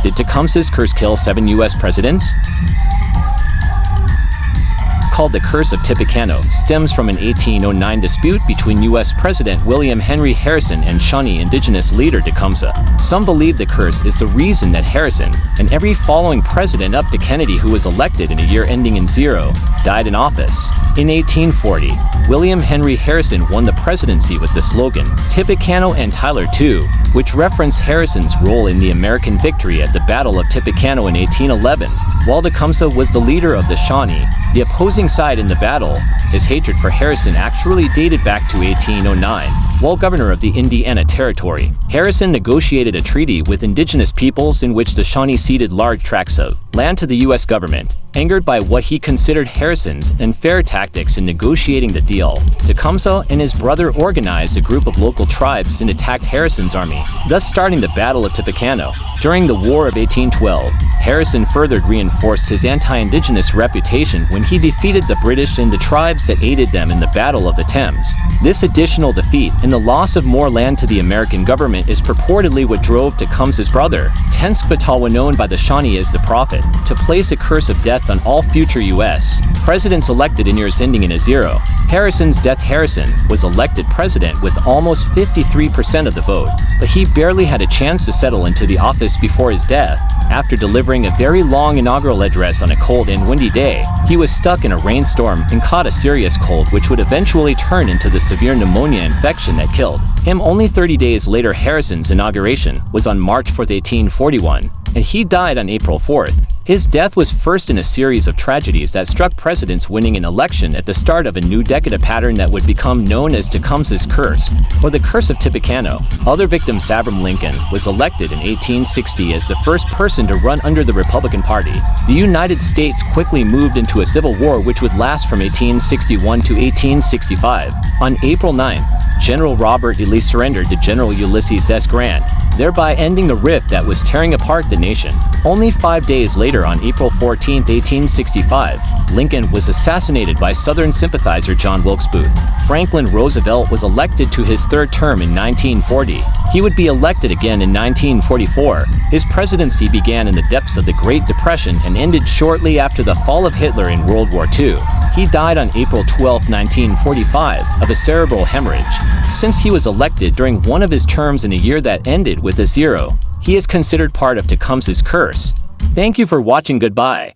Did Tecumseh's curse kill 7 U.S. presidents? Called the Curse of Tippecanoe, stems from an 1809 dispute between U.S. President William Henry Harrison and Shawnee indigenous leader Tecumseh. Some believe the curse is the reason that Harrison, and every following president up to Kennedy who was elected in a year ending in 0, died in office. In 1840, William Henry Harrison won the presidency with the slogan, Tippecanoe and Tyler too, which referenced Harrison's role in the American victory at the Battle of Tippecanoe in 1811. While Tecumseh was the leader of the Shawnee, the opposing side in the battle, his hatred for Harrison actually dated back to 1809. While governor of the Indiana Territory, Harrison negotiated a treaty with indigenous peoples in which the Shawnee ceded large tracts of land to the U.S. government. Angered by what he considered Harrison's unfair tactics in negotiating the deal, Tecumseh and his brother organized a group of local tribes and attacked Harrison's army, thus starting the Battle of Tippecanoe. During the War of 1812, Harrison further reinforced his anti-indigenous reputation when he defeated the British and the tribes that aided them in the Battle of the Thames. This additional defeat and the loss of more land to the American government is purportedly what drove Tecumseh's brother, Tenskwatawa, known by the Shawnee as the Prophet, to place a curse of death on all future U.S. presidents elected in years ending in a 0. Harrison's death. Harrison was elected president with almost 53% of the vote, but he barely had a chance to settle into the office before his death. After delivering a very long inaugural address on a cold and windy day, he was stuck in a rainstorm and caught a serious cold which would eventually turn into the severe pneumonia infection that killed him. Only 30 days later, Harrison's inauguration was on March 4, 1841, and he died on April 4. His death was first in a series of tragedies that struck presidents winning an election at the start of a new decade, a pattern that would become known as Tecumseh's curse, or the Curse of Tippecanoe. Other victims. Abraham Lincoln was elected in 1860 as the first person to run under the Republican Party. The United States quickly moved into a civil war which would last from 1861 to 1865. On April 9, General Robert E. Lee surrendered to General Ulysses S. Grant, thereby ending the rift that was tearing apart the nation. Only 5 days later, on April 14, 1865, Lincoln was assassinated by Southern sympathizer John Wilkes Booth. Franklin Roosevelt was elected to his third term in 1940. He would be elected again in 1944. His presidency began in the depths of the Great Depression and ended shortly after the fall of Hitler in World War II. He died on April 12, 1945, of a cerebral hemorrhage. Since he was elected during one of his terms in a year that ended with a 0, he is considered part of Tecumseh's curse. Thank you for watching. Goodbye.